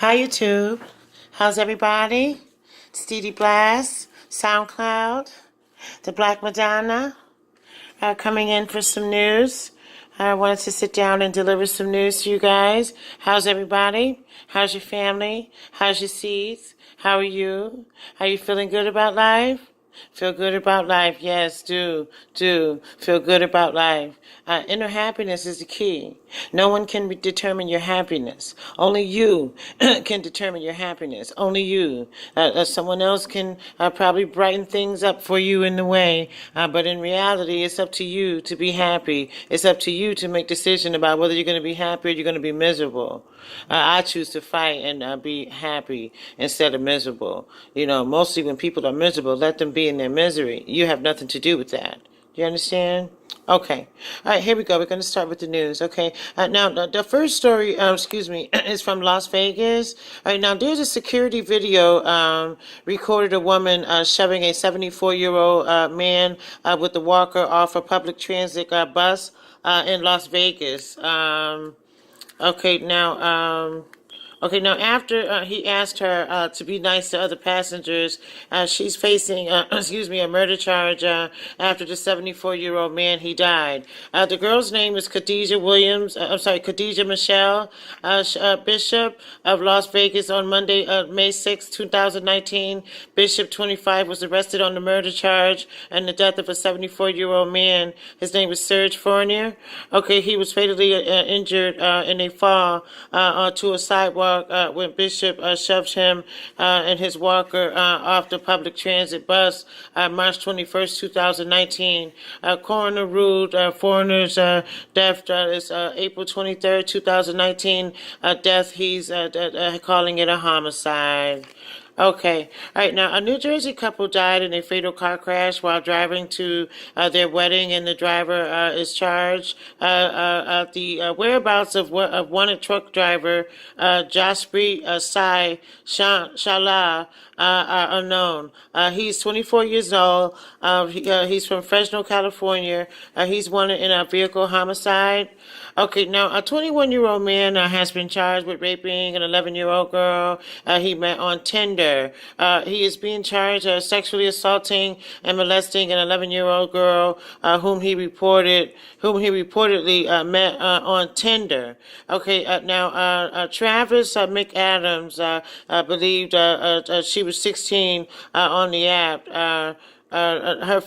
Hi YouTube. How's everybody? It's DEDEBLASS SOUND CLOUD, the Black Madonna, coming in for some news. I wanted to sit down and deliver some news to you guys. How's everybody? How's your family? How's your seeds? How are you? Are you feeling good about life? Feel good about life. Yes, do. Feel good about life. Inner happiness is the key. No one can determine your happiness. Only you can determine your happiness. Only you. Someone else can probably brighten things up for you in the way, but in reality, it's up to you to be happy. It's up to you to make decision about whether you're going to be happy or you're going to be miserable. I choose to fight and be happy instead of miserable. You know, mostly when people are miserable, let them be in their misery. You have nothing to do with that. You understand? Okay. All right, here we go. We're going to start with the news, okay? Now, the first story, is from Las Vegas. All right, now, there's a security video recorded a woman shoving a 74-year-old man with a walker off a public transit bus in Las Vegas. Now after he asked her to be nice to other passengers, she's facing, a murder charge after the 74-year-old man, he died. The girl's name is Khadijah Michelle Bishop of Las Vegas. On Monday, May 6, 2019, Bishop, 25, was arrested on the murder charge and the death of a 74-year-old man. His name was Serge Fournier. Okay, he was fatally injured in a fall onto a sidewalk when Bishop shoved him and his walker off the public transit bus March 21st, 2019. Coroner ruled Foreigner's death is April 23rd, 2019 death. He's calling it a homicide. Okay. All right. Now, a New Jersey couple died in a fatal car crash while driving to their wedding, and the driver is charged. The whereabouts of wanted truck driver Jaspreet Sai Shala are unknown. He's 24 years old. He's from Fresno, California. He's wanted in a vehicle homicide. Okay, now a 21-year-old man has been charged with raping an 11-year-old girl he met on Tinder. He is being charged sexually assaulting and molesting an 11-year-old girl whom he reportedly met on Tinder. Okay, now Travis McAdams believed she was 16 on the app. Her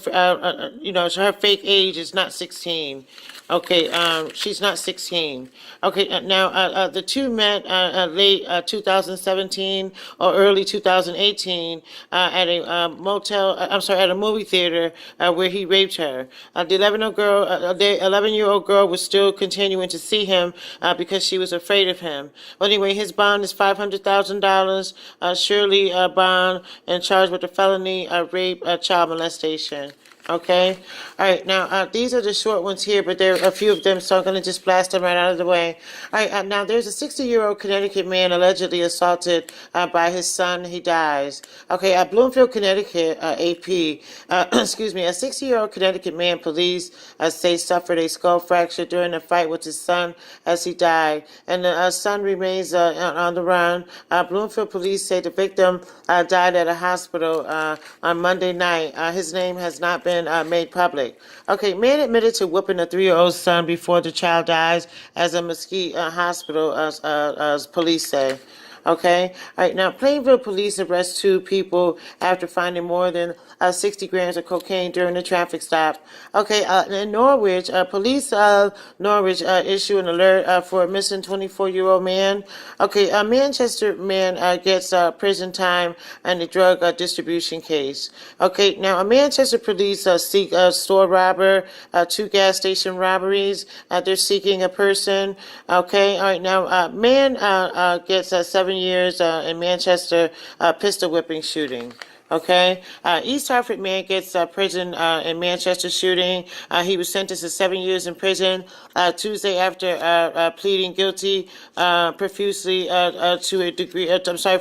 fake age is not 16. Okay, she's not 16. Okay, now the two met late 2017 or early 2018 at a at a movie theater where he raped her. The 11-year-old girl was still continuing to see him because she was afraid of him. Well, anyway, his bond is $500,000. Shirley Bond, and charged with a felony rape, child molestation. Okay. All right. Now, these are the short ones here, but there are a few of them, so I'm going to just blast them right out of the way. All right. Now, there's a 60-year-old Connecticut man allegedly assaulted by his son. He dies. Okay. At Bloomfield, Connecticut, AP, a 60-year-old Connecticut man, police say suffered a skull fracture during a fight with his son as he died, and the son remains on the run. Bloomfield police say the victim died at a hospital on Monday night. His name has not been made public. Okay, man admitted to whooping a 3-year-old son before the child dies as a Mesquite hospital, as police say. Okay. All right. Now, Plainville police arrest 2 people after finding more than 60 grams of cocaine during a traffic stop. Okay. In Norwich, police of Norwich issue an alert for a missing 24-year-old man. Okay. A Manchester man gets prison time in a drug distribution case. Okay. Now, a Manchester police seek a store robber, 2 gas station robberies. They're seeking a person. Okay. All right. Now, man gets 7 years in Manchester pistol whipping shooting. Okay, East Hartford man gets prison in Manchester shooting. He was sentenced to 7 years in prison Tuesday after pleading guilty profusely to a degree.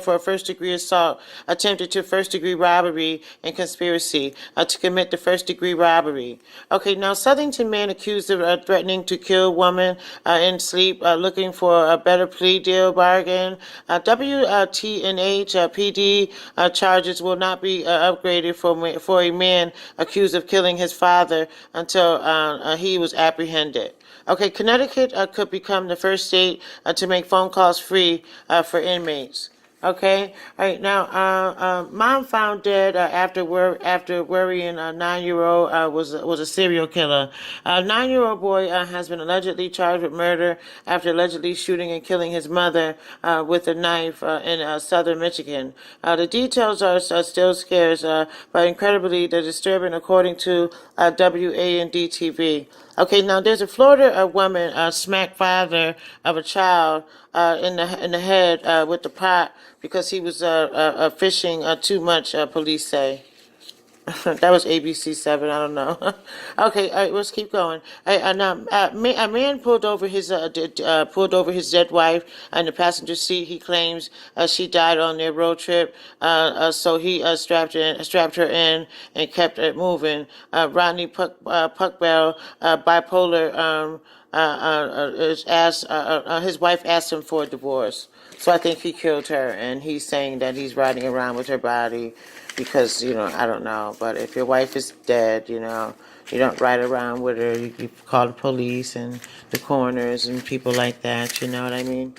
For a first-degree assault, attempted to first-degree robbery and conspiracy to commit the first-degree robbery. Okay, now Southington man accused of threatening to kill woman in sleep, looking for a better plea deal bargain. WTNH PD charges will not be upgraded for a man accused of killing his father until he was apprehended. Okay, Connecticut could become the first state to make phone calls free for inmates. Okay, all right. Now, mom found dead after worrying a 9-year-old was a serial killer. A 9-year-old boy has been allegedly charged with murder after allegedly shooting and killing his mother with a knife in southern Michigan. The details are still scarce, but incredibly they're disturbing, according to WAND TV. Okay, now there's a Florida woman smacked father of a child in the head with the pot because he was fishing too much. Police say. That was ABC 7. I don't know. Okay, all right, let's keep going. Now, a man pulled over his dead wife in the passenger seat. He claims she died on their road trip, so he strapped her in and kept it moving. Rodney Puckbell, bipolar. His wife asked him for a divorce. So I think he killed her, and he's saying that he's riding around with her body because, I don't know. But if your wife is dead, you don't ride around with her. You call the police and the coroners and people like that, you know what I mean?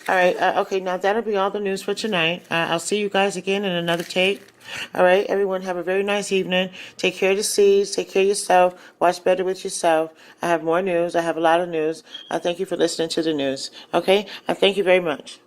All right, okay, now that'll be all the news for tonight. I'll see you guys again in another tape. All right, everyone, have a very nice evening. Take care of the seeds. Take care of yourself. Watch better with yourself. I have more news. I have a lot of news. Thank you for listening to the news. Okay, thank you very much.